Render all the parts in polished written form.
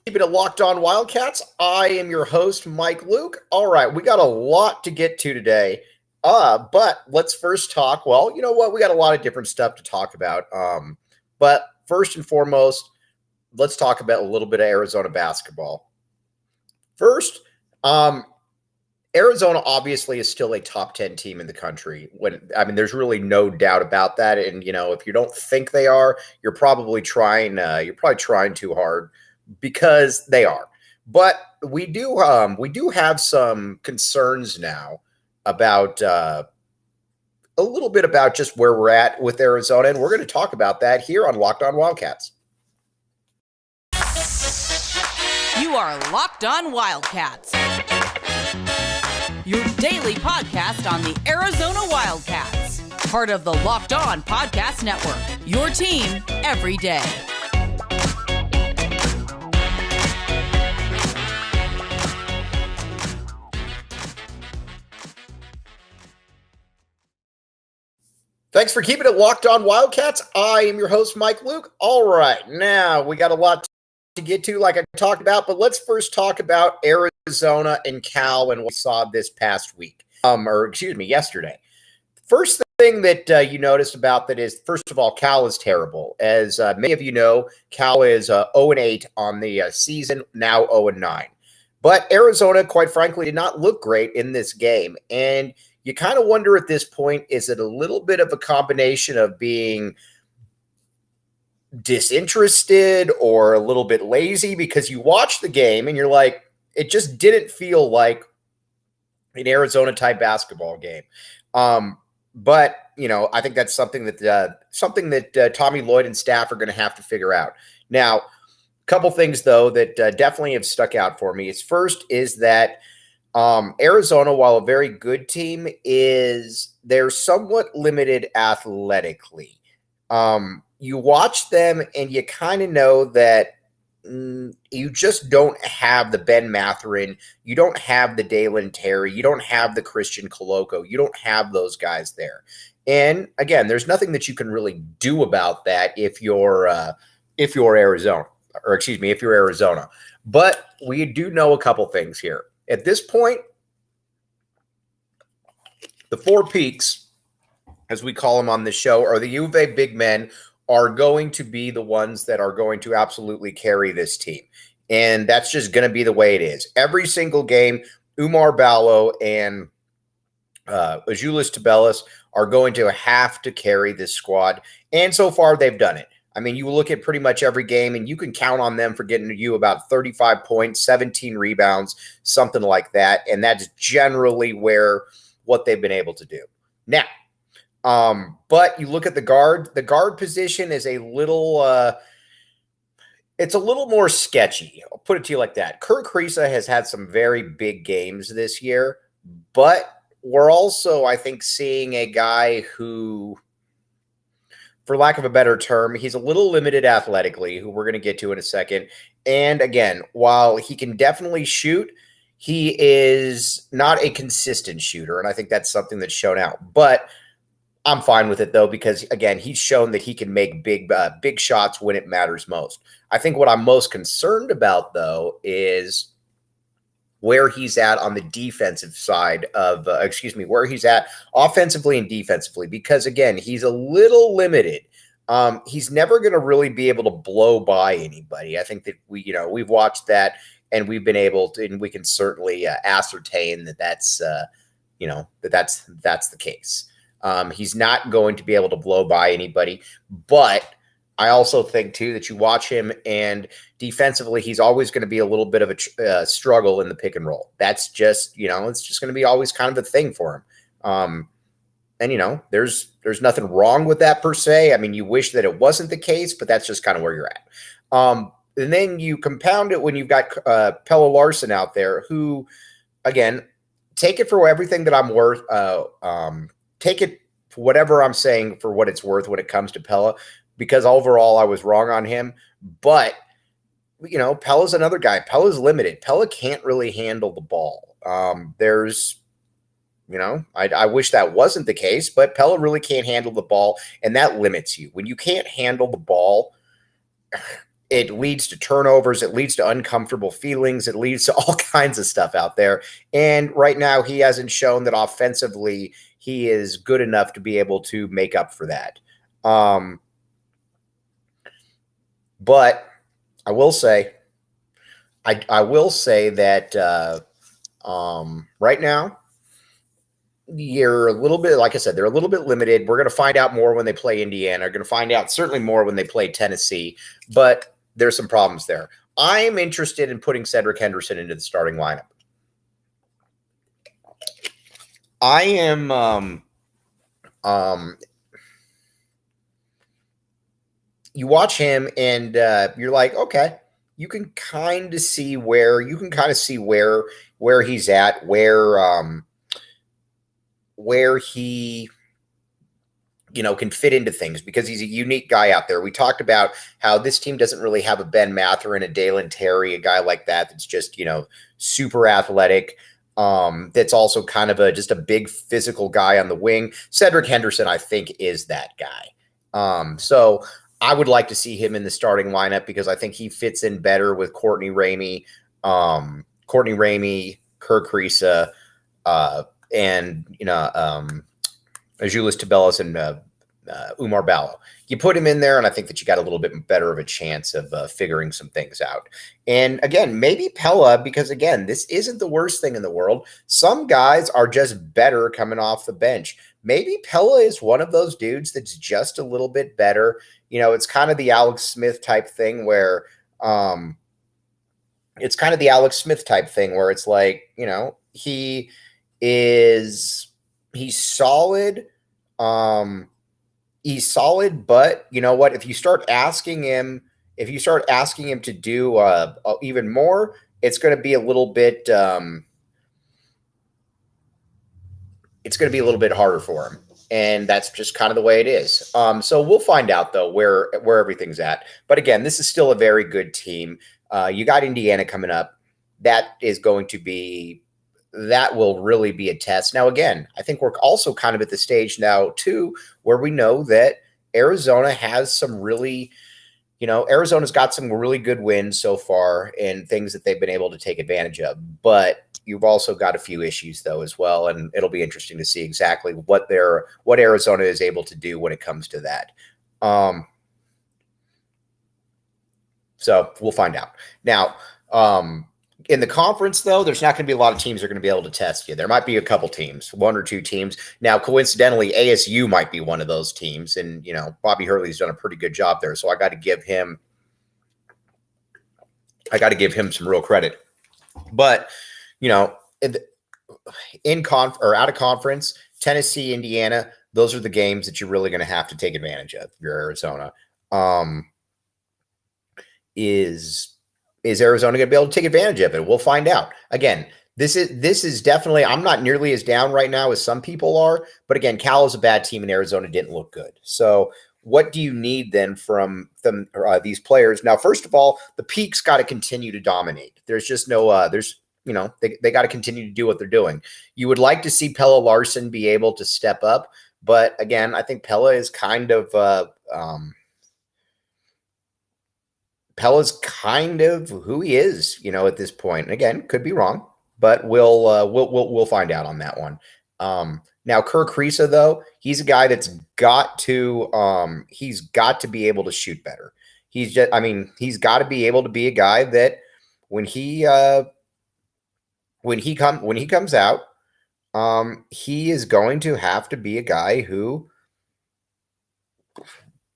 Keep it Locked On Wildcats. I am your host, Mike Luke. All right, we got a lot to get to today. But let's first talk. Well, you know what? We got a lot of different stuff to talk about. But first and foremost, let's talk about a little bit of Arizona basketball. First, Arizona obviously is still a top 10 team in the country. There's really no doubt about that. And if you don't think they are, you're probably trying too hard, because they are. But we do have some concerns now about a little bit about just where we're at with Arizona, and we're going to talk about that here on Locked On Wildcats. You are Locked On Wildcats, your daily podcast on the Arizona Wildcats, part of the Locked On Podcast Network, your team every day. Thanks for keeping it Locked On Wildcats. I am your host, Mike Luke. All right, now we got a lot to get to, like I talked about, but let's first talk about Arizona and Cal and what we saw this past week, yesterday. First thing that you noticed about that is, first of all, Cal is terrible. As many of you know, Cal is 0-8 on the season, now 0-9. But Arizona, quite frankly, did not look great in this game, and you kind of wonder at this point, is it a little bit of a combination of being disinterested or a little bit lazy? Because you watch the game and you're like, it just didn't feel like an Arizona type basketball game. But I think that's something that Tommy Lloyd and staff are going to have to figure out. Now, a couple things though that definitely have stuck out for me. First is that Arizona, while a very good team, they're somewhat limited athletically. You watch them and you kind of know that you just don't have the Ben Mathurin, you don't have the Dalen Terry, you don't have the Christian Coloco, you don't have those guys there. And again, there's nothing that you can really do about that if you're Arizona. But we do know a couple things here. At this point, the four peaks, as we call them on the show, or the U of A big men, are going to be the ones that are going to absolutely carry this team. And that's just going to be the way it is. Every single game, Omaha Ballo and Azuolas Tubelis are going to have to carry this squad. And so far, they've done it. I mean, you look at pretty much every game, and you can count on them for getting to you about 35 points, 17 rebounds, something like that. And that's generally what they've been able to do. Now, but you look at the guard position is a little, it's a little more sketchy. I'll put it to you like that. Kirk Kriisa has had some very big games this year, but we're also, I think, seeing a guy who, for lack of a better term, he's a little limited athletically, who we're going to get to in a second. And again, while he can definitely shoot, he is not a consistent shooter. And I think that's something that's shown out. But I'm fine with it, though, because, again, he's shown that he can make big shots when it matters most. I think what I'm most concerned about, though, is where he's at on the defensive side of, where he's at offensively and defensively, because again, he's a little limited. He's never going to really be able to blow by anybody. I think that we've watched that and we've been able to, and we can certainly ascertain that that's the case. He's not going to be able to blow by anybody, but I also think, too, that you watch him and defensively, he's always going to be a little bit of a struggle in the pick and roll. That's just, it's just going to be always kind of a thing for him. And, there's nothing wrong with that per se. I mean, you wish that it wasn't the case, but that's just kind of where you're at. And then you compound it when you've got Pelle Larsson out there who, again, take it for everything that I'm worth. Take it for whatever I'm saying for what it's worth when it comes to Pelle, because overall I was wrong on him. But, Pelle's another guy. Pelle's limited. Pelle can't really handle the ball. I wish that wasn't the case, but Pelle really can't handle the ball, and that limits you. When you can't handle the ball, it leads to turnovers. It leads to uncomfortable feelings. It leads to all kinds of stuff out there. And right now, he hasn't shown that offensively he is good enough to be able to make up for that. But I will say, I will say that right now, you're a little bit, like I said, they're a little bit limited. We're going to find out more when they play Indiana. We're going to find out certainly more when they play Tennessee, but there's some problems there. I'm interested in putting Cedric Henderson into the starting lineup. I am, you watch him and you're like, okay, you can kind of see where he's at, where he, can fit into things because he's a unique guy out there. We talked about how this team doesn't really have a Ben Mathurin, a Dalen Terry, a guy like that that's just, super athletic. That's also kind of just a big physical guy on the wing. Cedric Henderson, I think, is that guy. So I would like to see him in the starting lineup because I think he fits in better with Courtney Ramey, Kirk Risa, and Tubelis Tubelis and Umar Ballo. You put him in there, and I think that you got a little bit better of a chance of figuring some things out. And again, maybe Pella, because again, this isn't the worst thing in the world. Some guys are just better coming off the bench. Maybe Pella is one of those dudes that's just a little bit better. It's kind of the Alex Smith type thing where it's like, he's solid. He's solid, but you know what? If you start asking him to do even more, it's going to be a little bit. It's going to be a little bit harder for him, and that's just kind of the way it is. So we'll find out though where everything's at. But again, this is still a very good team. You got Indiana coming up. That will really be a test. Now, again, I think we're also kind of at the stage now, too, where we know that Arizona has some really, Arizona's got some really good wins so far and things that they've been able to take advantage of. But you've also got a few issues, though, as well. And it'll be interesting to see exactly what Arizona is able to do when it comes to that. So we'll find out. Now, in the conference, though, there's not going to be a lot of teams that are going to be able to test you. There might be a couple teams, one or two teams. Now, coincidentally, ASU might be one of those teams. And, Bobby Hurley's done a pretty good job there. So I got to give him some real credit. But, out of conference, Tennessee, Indiana, those are the games that you're really going to have to take advantage of. If you're Arizona. Is Arizona going to be able to take advantage of it? We'll find out. Again, this is definitely, I'm not nearly as down right now as some people are, but again, Cal is a bad team and Arizona didn't look good. So what do you need then from them, these players? Now, first of all, the Peaks got to continue to dominate. There's just no, they got to continue to do what they're doing. You would like to see Pella Larson be able to step up, but again, I think Pella is Pella's kind of who he is, at this point. And again, could be wrong, but we'll find out on that one. Now Kirk Risa, though, he's a guy that's got to be able to shoot better. He's got to be able to be a guy that when he comes out, he is going to have to be a guy who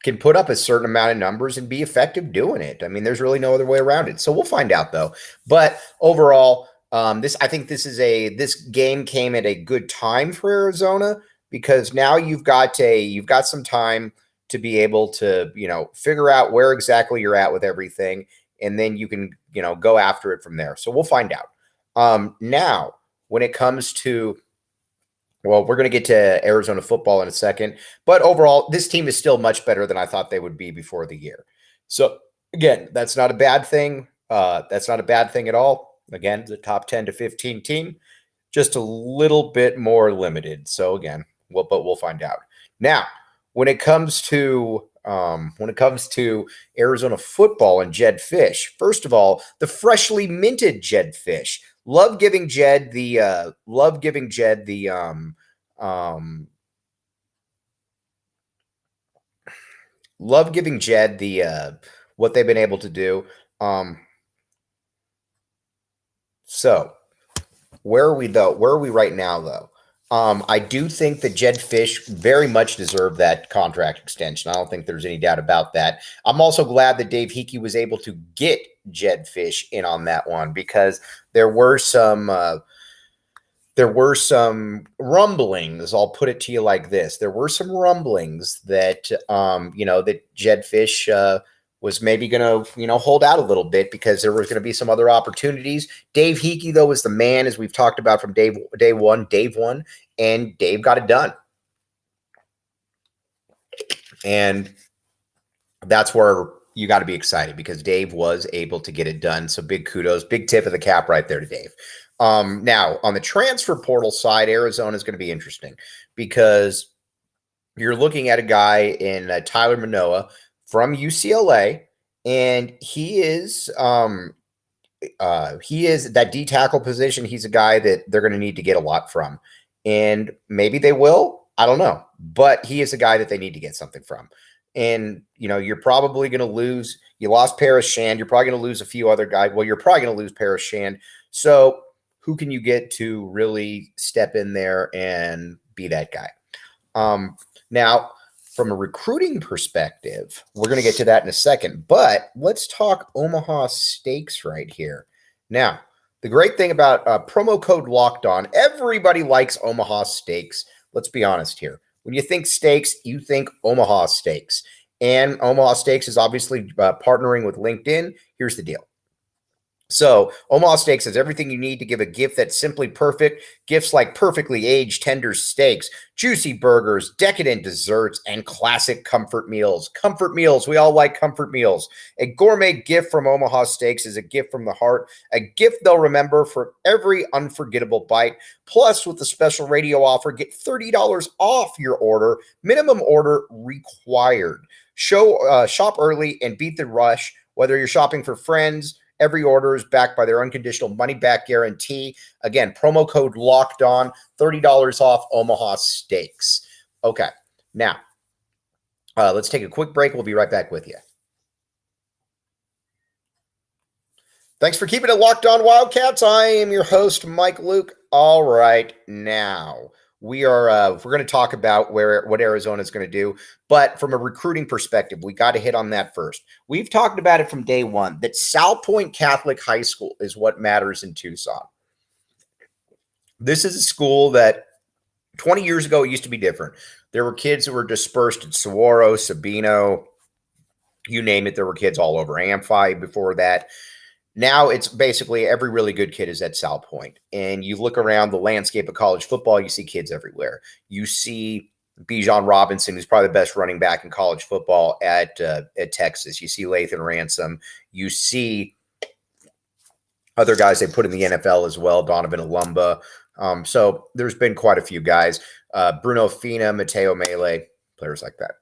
can put up a certain amount of numbers and be effective doing it. I mean, there's really no other way around it. So we'll find out though. But overall, this game came at a good time for Arizona because now you've got some time to be able to, figure out where exactly you're at with everything. And then you can, go after it from there. So we'll find out. Now, when it comes to, well, we're going to get to Arizona football in a second, but overall, this team is still much better than I thought they would be before the year. So again, that's not a bad thing. That's not a bad thing at all. Again, the top 10 to 15 team, just a little bit more limited. So again, we'll find out. Now, when it comes to when it comes to Arizona football and Jed Fish. First of all, the freshly minted Jed Fish. Love giving Jed the what they've been able to do. So where are we though? Where are we right now though? I do think that Jed Fish very much deserved that contract extension. I don't think there's any doubt about that. I'm also glad that Dave Hickey was able to get Jed Fish in on that one, because there were some rumblings. I'll put it to you like this. There were some rumblings that, that Jed Fish was maybe going to, hold out a little bit because there was going to be some other opportunities. Dave Hickey, though, was the man, as we've talked about from day one, and Dave got it done. And that's where you got to be excited, because Dave was able to get it done. So big kudos, big tip of the cap right there to Dave. Now, on the transfer portal side, Arizona is going to be interesting, because you're looking at a guy in Tyler Manoa from UCLA, and he is that D tackle position. He's a guy that they're going to need to get a lot from, and maybe they will. I don't know, but he is a guy that they need to get something from. And, you're probably going to lose. You lost Paris Shand. You're probably going to lose a few other guys. Well, you're probably going to lose Paris Shand. So who can you get to really step in there and be that guy? Now, from a recruiting perspective, we're going to get to that in a second, but let's talk Omaha Steaks right here. Now, the great thing about promo code Locked On, everybody likes Omaha Steaks. Let's be honest here. When you think steaks, you think Omaha Steaks. And Omaha Steaks is obviously partnering with LinkedIn. Here's the deal. So Omaha Steaks has everything you need to give a gift that's simply perfect. Gifts like perfectly aged tender steaks, juicy burgers, decadent desserts, and classic comfort meals. Comfort meals. We all like comfort meals. A gourmet gift from Omaha Steaks is a gift from the heart, a gift they'll remember for every unforgettable bite. Plus, with the special radio offer, get $30 off your order. Minimum order required. Shop early and beat the rush. Whether you're shopping for friends, every order is backed by their unconditional money-back guarantee. Again, promo code Locked On, $30 off Omaha Steaks. Okay, now let's take a quick break. We'll be right back with you. Thanks for keeping it Locked On Wildcats. I am your host, Mike Luke. All right, now we're going to talk about what Arizona is going to do, but from a recruiting perspective, we got to hit on that first. We've talked about it from day one that Sal Point Catholic High School is what matters in Tucson. This is a school that 20 years ago it used to be different. There were kids that were dispersed at Saguaro, Sabino, you name it. There were kids all over Amphi before that. Now it's basically every really good kid is at Sal Point. And you look around the landscape of college football, you see kids everywhere. You see Bijan Robinson, who's probably the best running back in college football at Texas. You see Lathan Ransom. You see other guys they put in the NFL as well, Donovan Alumba. So there's been quite a few guys. Bruno Fina, Mateo Mele, players like that.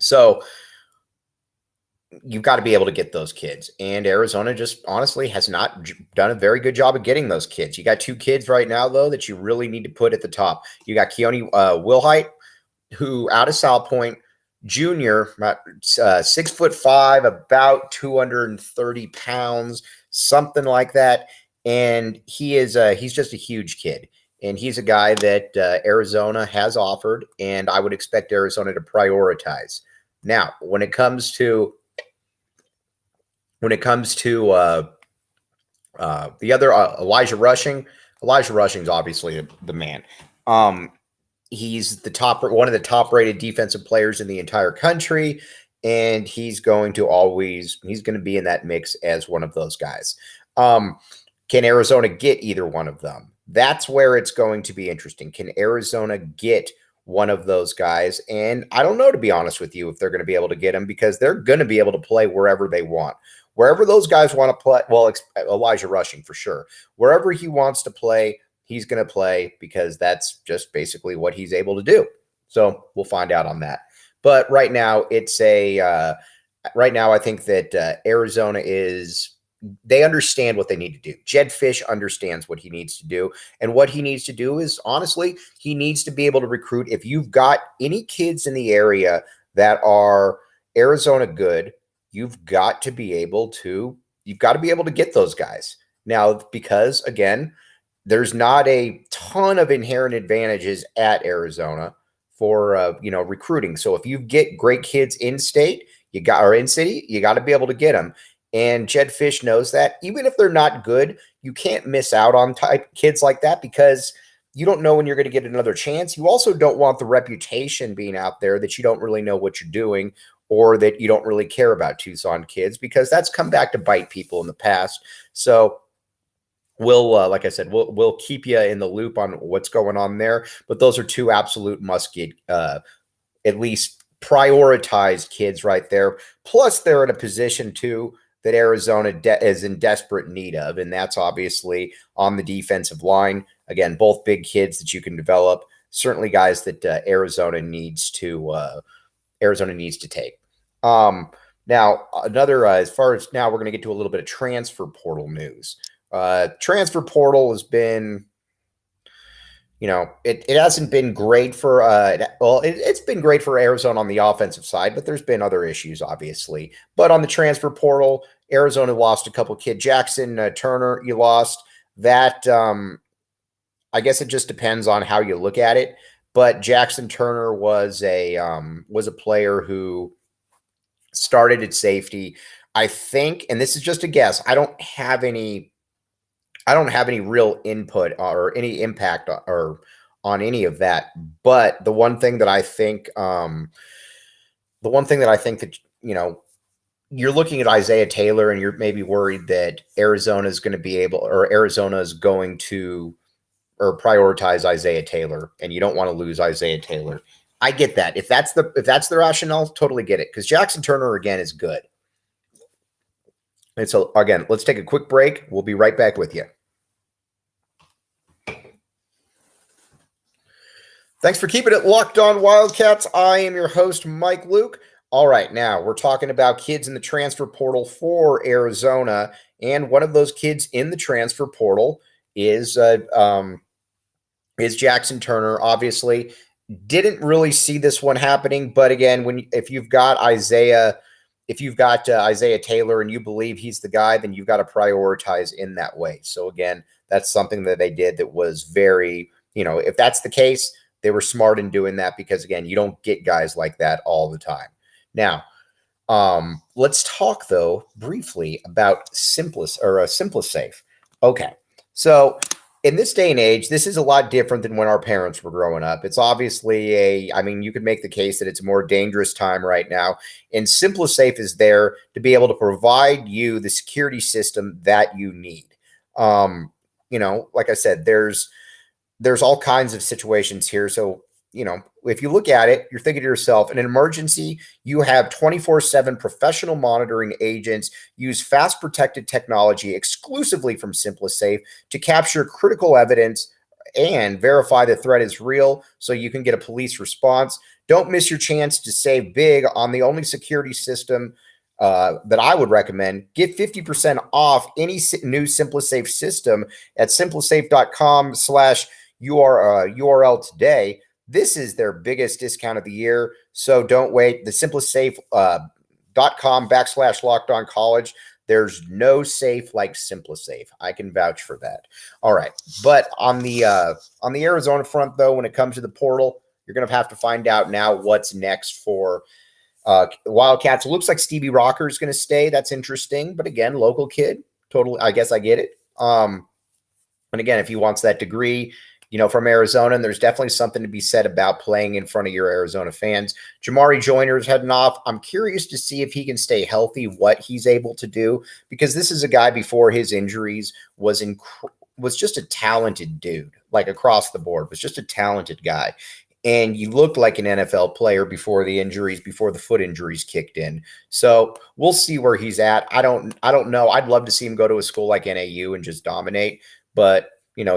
So you've got to be able to get those kids. And Arizona just honestly has not done a very good job of getting those kids. You got two kids right now, though, that you really need to put at the top. You got Keone Wilhite, who out of Sal Point, junior, 6'5", about 230 pounds, something like that. And he's just a huge kid. And he's a guy that Arizona has offered, and I would expect Arizona to prioritize. Now, when it comes to the other Elijah Rushing is obviously the man. He's one of the top rated defensive players in the entire country, and he's going to be in that mix as one of those guys. Can Arizona get either one of them? That's where it's going to be interesting. Can Arizona get one of those guys? And I don't know, to be honest with you, if they're going to be able to get him, because they're going to be able to play wherever they want. Wherever those guys want to play, well, Elijah Rushing for sure. Wherever he wants to play, he's going to play, because that's just basically what he's able to do. So we'll find out on that. But right now, right now, I think that Arizona they understand what they need to do. Jed Fish understands what he needs to do. And what he needs to do is, honestly, he needs to be able to recruit. If you've got any kids in the area that are Arizona good, you've got to be able to get those guys. Now, because again, there's not a ton of inherent advantages at Arizona for recruiting. So if you get great kids in state, or in city, you got to be able to get them. And Jed Fish knows that. Even if they're not good, you can't miss out on type kids like that because you don't know when you're going to get another chance. You also don't want the reputation being out there that you don't really know what you're doing or that you don't really care about Tucson kids, because that's come back to bite people in the past. So we'll, like I said, we'll keep you in the loop on what's going on there. But those are two absolute must get, at least prioritized kids right there. Plus, they're in a position too that Arizona is in desperate need of, and that's obviously on the defensive line. Again, both big kids that you can develop. Certainly, guys that Arizona needs to take. Now, another as far as now, we're going to get to a little bit of transfer portal news. Transfer portal has been, it hasn't been great for it's been great for Arizona on the offensive side, but there's been other issues, obviously. But on the transfer portal, Arizona lost a couple kids. Jackson Turner, you lost that. I guess it just depends on how you look at it. But Jackson Turner was a player who started at safety. I think, and this is just a guess, I don't have any real input or any impact or on any of that. But the one thing that I think that, you're looking at Isaiah Taylor and you're maybe worried that Arizona is going to prioritize Isaiah Taylor, and you don't want to lose Isaiah Taylor. I get that. If that's the rationale, totally get it. Because Jackson Turner again is good. And so again, let's take a quick break. We'll be right back with you. Thanks for keeping it locked on Wildcats. I am your host, Mike Luke. All right, now we're talking about kids in the transfer portal for Arizona, and one of those kids in the transfer portal is Jackson Turner. Obviously, didn't really see this one happening, but again, if you've got Isaiah Taylor and you believe he's the guy, then you've got to prioritize in that way. So again, that's something that they did that was very, if that's the case, they were smart in doing that, because again, you don't get guys like that all the time. Now, let's talk though briefly about SimpliSafe. Okay, so in this day and age, this is a lot different than when our parents were growing up. It's obviously you could make the case that it's a more dangerous time right now, and SimpliSafe is there to be able to provide you the security system that you need. Like I said, there's all kinds of situations here. So, if you look at it, you're thinking to yourself, in an emergency, you have 24/7 professional monitoring agents use fast protected technology exclusively from SimpliSafe to capture critical evidence and verify the threat is real so you can get a police response. Don't miss your chance to save big on the only security system that I would recommend. Get 50% off any new SimpliSafe system at simplisafe.com/URL today. This is their biggest discount of the year, so don't wait. The simplisafe.com/LockedOnCollege. There's no safe like SimpliSafe. I can vouch for that. All right, but on the Arizona front, though, when it comes to the portal, you're going to have to find out now what's next for Wildcats. It looks like Stevie Rocker is going to stay. That's interesting, but again, local kid. Totally, I guess I get it. And again, if he wants that degree, from Arizona, and there's definitely something to be said about playing in front of your Arizona fans. Jamari Joyner's heading off. I'm curious to see if he can stay healthy, what he's able to do, because this is a guy before his injuries was just a talented dude, like across the board, was just a talented guy. And you looked like an NFL player before the foot injuries kicked in. So we'll see where he's at. I don't know. I'd love to see him go to a school like NAU and just dominate, but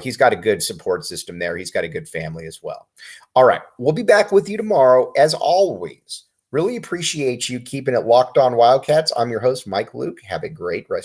he's got a good support system there. He's got a good family as well. All right. We'll be back with you tomorrow, as always, Really appreciate you keeping it locked on Wildcats. I'm your host, Mike Luke. Have a great rest